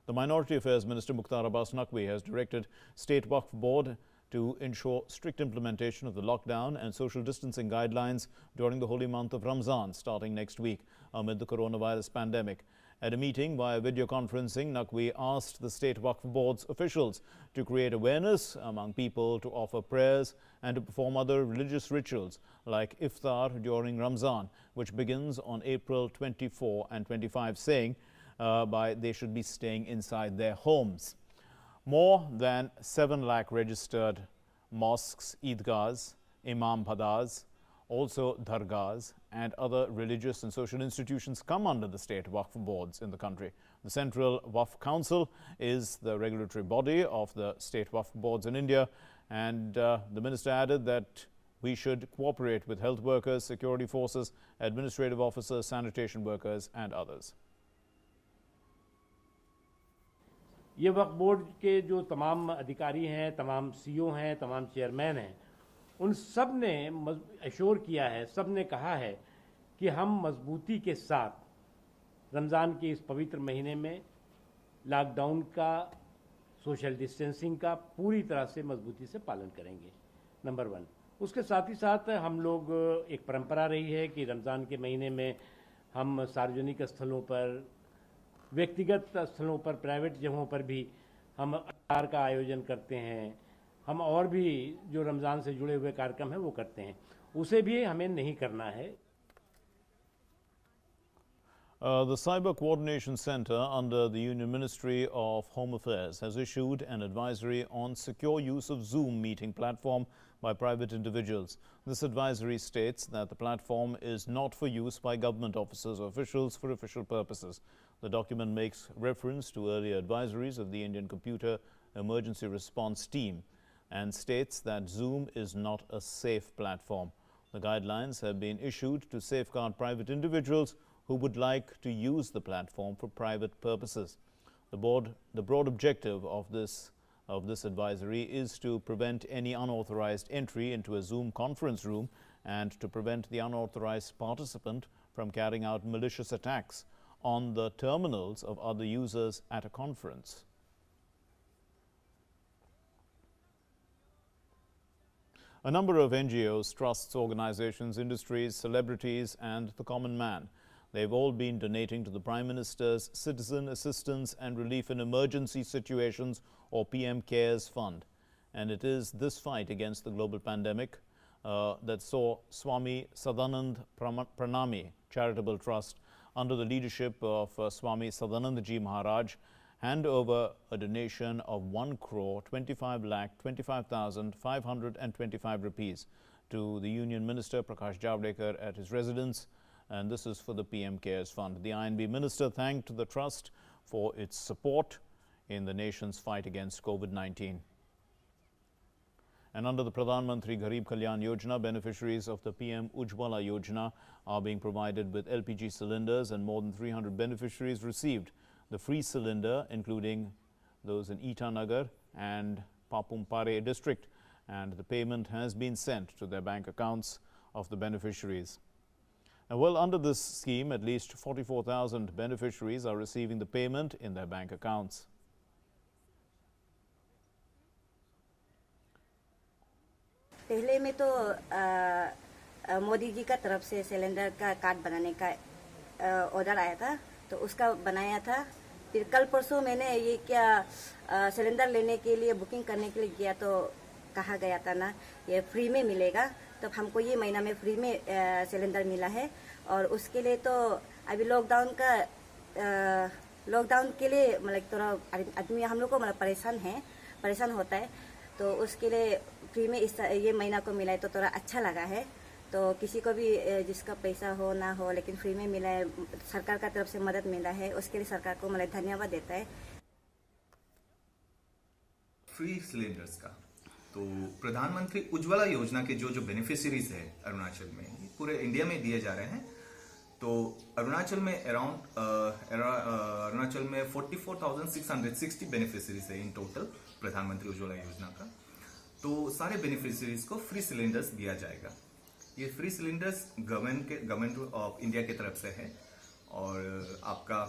The Minority Affairs Minister Mukhtar Abbas Naqvi has directed State Waqf Board to ensure strict implementation of the lockdown and social distancing guidelines during the holy month of Ramzan starting next week amid the coronavirus pandemic. At a meeting via video conferencing, Naqvi asked the State Waqf Board's officials to create awareness among people to offer prayers and to perform other religious rituals like iftar during Ramzan, which begins on April 24 and 25, saying they should be staying inside their homes. More than 7 lakh registered mosques, idgahs, imam bhadas, also dhargahs and other religious and social institutions come under the state Waqf boards in the country. The Central Waqf Council is the regulatory body of the state Waqf boards in India, and the minister added that we should cooperate with health workers, security forces, administrative officers, sanitation workers and others. ये वक्फ board के जो तमाम अधिकारी हैं, तमाम CEO हैं, तमाम chairman हैं, उन सब ने एश्योर किया है, सब ने कहा है कि हम मजबूती के साथ रमज़ान के इस पवित्र महीने में लॉकडाउन का, सोशल डिस्टेंसिंग का पूरी तरह से मजबूती से पालन करेंगे, नंबर 1। उसके साथ ही साथ हम लोग, एक परंपरा रही है कि रमज़ान के महीने में हम सार्वजनिक स्थलों पर, व्यक्तिगत स्थलों पर, प्राइवेट जगहों पर भी हम इफ्तार का आयोजन करते हैं, हम और भी जो रमज़ान से जुड़े हुए कार्यक्रम हैं वो करते हैं, उसे भी हमें नहीं करना है। The Cyber Coordination Center under the Union Ministry of Home Affairs has issued an advisory on secure use of Zoom meeting platform by private individuals. This advisory states that the platform is not for use by government officers or officials for official purposes. The document makes reference to earlier advisories of the Indian Computer Emergency Response Team and states that Zoom is not a safe platform. The guidelines have been issued to safeguard private individuals who would like to use the platform for private purposes. The broad objective of this advisory is to prevent any unauthorized entry into a Zoom conference room and to prevent the unauthorized participant from carrying out malicious attacks on the terminals of other users at a conference. A number of NGOs, trusts, organizations, industries, celebrities and the common man, they've all been donating to the Prime Minister's Citizen Assistance and Relief in Emergency Situations or PM CARES Fund. And it is this fight against the global pandemic that saw Swami Sadanand Pranami Charitable Trust under the leadership of Swami Sadanandji Maharaj hand over a donation of 1,25,25,525 rupees to the Union Minister Prakash Javadekar at his residence, and this is for the PM CARES Fund. The INB Minister thanked the Trust for its support in the nation's fight against COVID-19. And under the Pradhan Mantri Garib Kalyan Yojana, beneficiaries of the PM Ujjwala Yojana are being provided with LPG cylinders, and more than 300 beneficiaries received the free cylinder, including those in Itanagar and Papumpare district, and the payment has been sent to their bank accounts of the beneficiaries. Now, well, under this scheme, at least 44,000 beneficiaries are receiving the payment in their bank accounts. पहले में तो मोदी जी का तरफ से cylinder का card बनाने का order आया था, तो उसका बनाया था। फिर कल परसों मैंने ये क्या सिलेंडर लेने के लिए बुकिंग करने के लिए गया, तो कहा गया था ना ये फ्री में मिलेगा, तो हमको ये महीना में फ्री में सिलेंडर मिला है। और उसके लिए तो अभी लॉकडाउन के लिए मतलब थोड़ा आदमी हम लोग को मतलब परेशान होता है, तो उसके लिए फ्री में ये महीना को मिला है तो थोड़ा अच्छा लगा है। तो किसी को भी जिसका पैसा हो ना हो लेकिन फ्री में मिला है, सरकार का तरफ से मदद मिला है, उसके लिए सरकार को मतलब धन्यवाद देता है। फ्री सिलेंडर्स का तो प्रधानमंत्री उज्ज्वला योजना के जो बेनिफिशियरीज है अरुणाचल में, पूरे इंडिया में दिए जा रहे हैं। तो अरुणाचल में अरुणाचल में 44,660 बेनिफिशियरीज है इन टोटल प्रधानमंत्री उज्ज्वला योजना का। तो सारे बेनिफिशियरीज को फ्री सिलेंडर्स दिया जाएगा। ये free cylinders government of India की तरफ से है, और आपका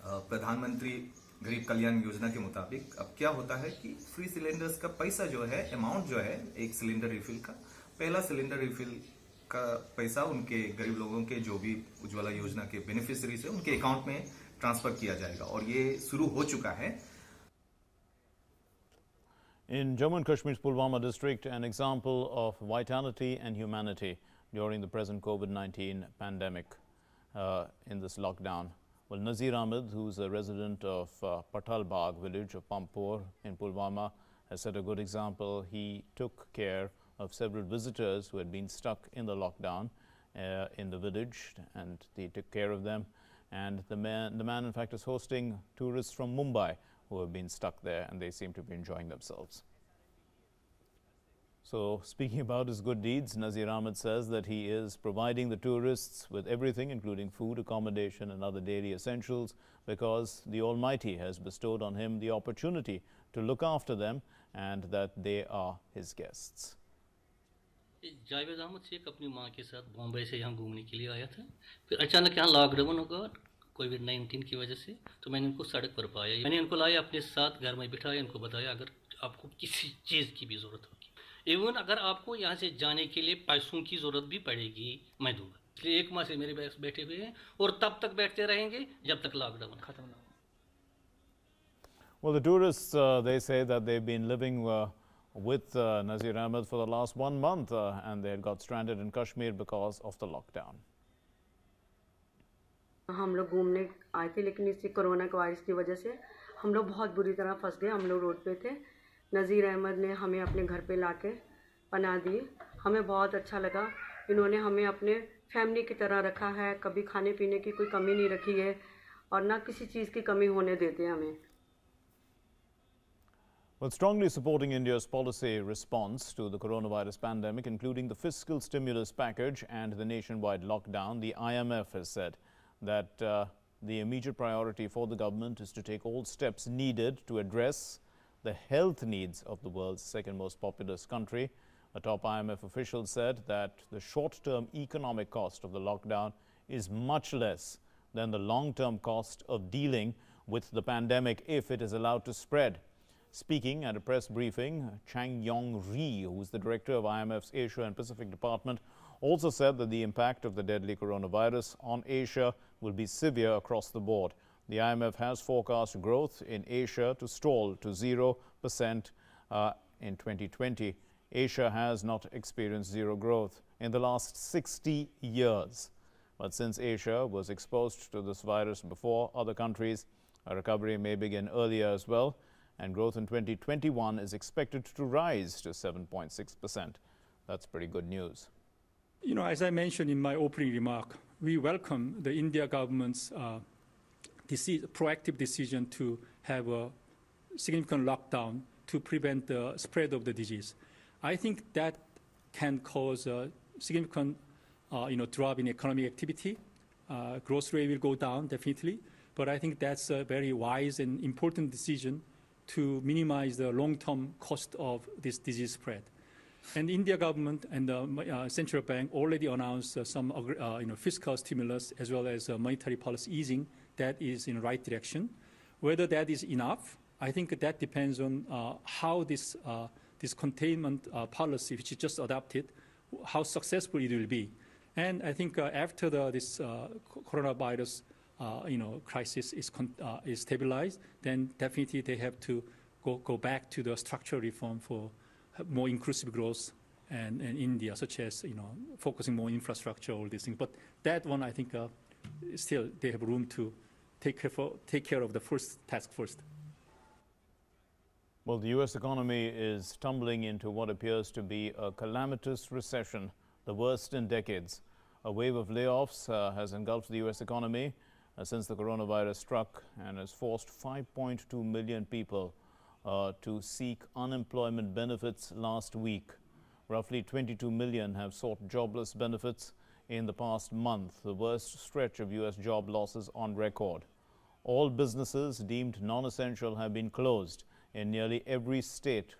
प्रधानमंत्री गरीब कल्याण योजना के मुताबिक अब क्या होता है कि फ्री सिलेंडर्स का पैसा जो है, अमाउंट जो है एक सिलेंडर रिफिल का, पहला सिलेंडर रिफिल का पैसा उनके गरीब लोगों के जो भी उज्ज्वला योजना के बेनिफिशियरीज है उनके अकाउंट में ट्रांसफर किया जाएगा, और ये शुरू हो चुका है। In Jammu and Kashmir's Pulwama district, an example of vitality and humanity during the present COVID-19 pandemic in this lockdown. Well, Nazir Ahmed, who's a resident of Patal Bagh village of Pampur in Pulwama, has set a good example. He took care of several visitors who had been stuck in the lockdown in the village, and he took care of them. And the man in fact is hosting tourists from Mumbai who have been stuck there, and they seem to be enjoying themselves. So speaking about his good deeds, Nazir Ahmed says that he is providing the tourists with everything, including food, accommodation and other daily essentials, because the Almighty has bestowed on him the opportunity to look after them and that they are his guests. Javed Ahmad Sheikh अपनी माँ के साथ बॉम्बे से यहाँ घूमने के लिए आया था। फिर अचानक यहाँ लॉकडाउन होगा कोविड-19 की वजह से, तो मैंने इनको सड़क पर पाया। मैंने इनको लाया अपने साथ, घर में बिठाया, इनको बताया अगर आपको किसी चीज़ की भी ज़रूरत होगी, इवन अगर आपको यहाँ से जाने के लिए पैसों की ज़रूरत भी पड़ेगी, मैं दूंगा। इसलिए 1 माह से मेरे पास बैठे हुए हैं और तब तक बैठते रहेंगे जब तक लॉकडाउन खत्म ना हो। Well, the tourists, they say that they've been living with Nazir Ahmed for the last 1 month and they had got stranded in Kashmir because of the lockdown. हम लोग घूमने आए थे, लेकिन इसी कोरोना के वायरस की वजह से हम लोग बहुत बुरी तरह फंस गए। हम लोग रोड पे थे। नज़ीर अहमद ने हमें अपने घर पे लाके पनाह दी। हमें बहुत अच्छा लगा। इन्होंने हमें अपने फैमिली की तरह रखा है, कभी खाने पीने की कोई कमी नहीं रखी है और ना किसी चीज़ की कमी होने देते हमें। Well, strongly supporting India's policy response to the coronavirus pandemic, including the fiscal stimulus package and the nationwide lockdown, the IMF has said that the immediate priority for the government is to take all steps needed to address the health needs of the world's second most populous country. A top IMF official said that the short-term economic cost of the lockdown is much less than the long-term cost of dealing with the pandemic if it is allowed to spread. Speaking at a press briefing, Chang Yong-ri, who is the director of IMF's Asia and Pacific Department, also said that the impact of the deadly coronavirus on Asia will be severe across the board. The IMF has forecast growth in Asia to stall to 0% in 2020. Asia has not experienced zero growth in the last 60 years. But since Asia was exposed to this virus before other countries, a recovery may begin earlier as well, and growth in 2021 is expected to rise to 7.6%. That's pretty good news. You know, as I mentioned in my opening remark, we welcome the India government's proactive decision to have a significant lockdown to prevent the spread of the disease. I think that can cause a significant drop in economic activity. Growth rate will go down, definitely. But I think that's a very wise and important decision to minimize the long-term cost of this disease spread. And the India government and the central bank already announced some fiscal stimulus as well as monetary policy easing that is in the right direction. Whether that is enough, I think that depends on how this containment policy, which is just adopted, how successful it will be. And I think after this coronavirus crisis is stabilized, then definitely they have to go back to the structural reform for more inclusive growth and India, such as focusing more on infrastructure, all these things. But that one, I think, still they have room to take care of the first task first. Well, the U.S. economy is tumbling into what appears to be a calamitous recession, the worst in decades. A wave of layoffs has engulfed the U.S. economy since the coronavirus struck and has forced 5.2 million people to seek unemployment benefits last week. Roughly 22 million have sought jobless benefits in the past month, the worst stretch of U.S. job losses on record. All businesses deemed non-essential have been closed in nearly every state,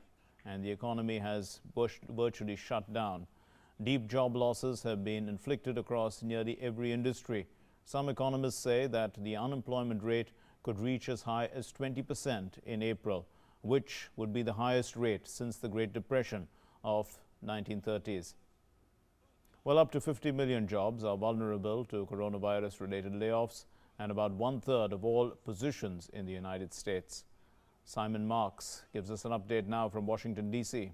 and the economy has virtually shut down. Deep job losses have been inflicted across nearly every industry. Some economists say that the unemployment rate could reach as high as 20% in April, which would be the highest rate since the Great Depression of 1930s. Well, up to 50 million jobs are vulnerable to coronavirus-related layoffs, and about 1/3 of all positions in the United States. Simon Marks gives us an update now from Washington, D.C.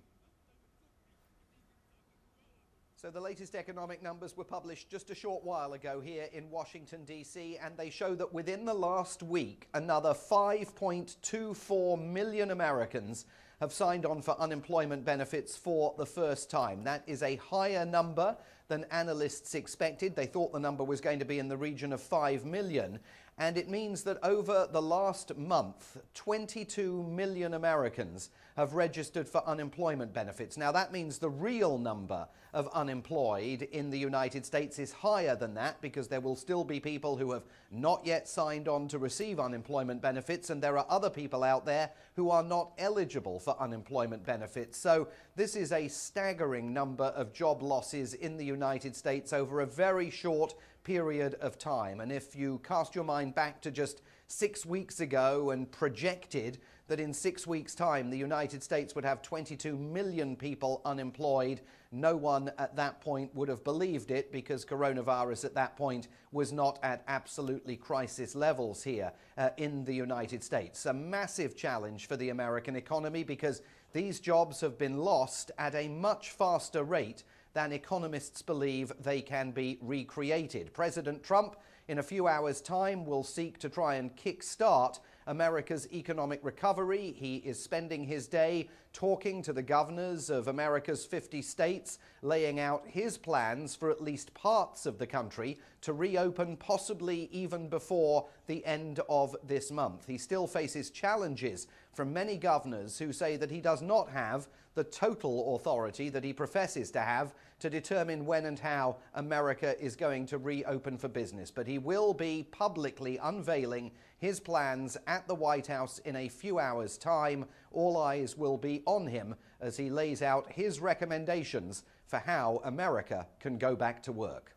So the latest economic numbers were published just a short while ago here in Washington, D.C., and they show that within the last week, another 5.24 million Americans have signed on for unemployment benefits for the first time. That is a higher number than analysts expected. They thought the number was going to be in the region of 5 million. And it means that over the last month, 22 million Americans have registered for unemployment benefits. Now, that means the real number of unemployed in the United States is higher than that, because there will still be people who have not yet signed on to receive unemployment benefits, and there are other people out there who are not eligible for unemployment benefits. So this is a staggering number of job losses in the United States over a very short period of time. And if you cast your mind back to just 6 weeks ago and projected that in 6 weeks' time the United States would have 22 million people unemployed, no one at that point would have believed it, because coronavirus at that point was not at absolutely crisis levels here in the United States. A massive challenge for the American economy, because these jobs have been lost at a much faster rate than economists believe they can be recreated. President Trump, in a few hours' time, will seek to try and kickstart America's economic recovery. He is spending his day talking to the governors of America's 50 states, laying out his plans for at least parts of the country to reopen, possibly even before the end of this month. He still faces challenges from many governors who say that he does not have the total authority that he professes to have to determine when and how America is going to reopen for business. But he will be publicly unveiling his plans at the White House in a few hours' time. All eyes will be on him as he lays out his recommendations for how America can go back to work.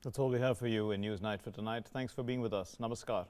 That's all we have for you in Newsnight for tonight. Thanks for being with us. Namaskar.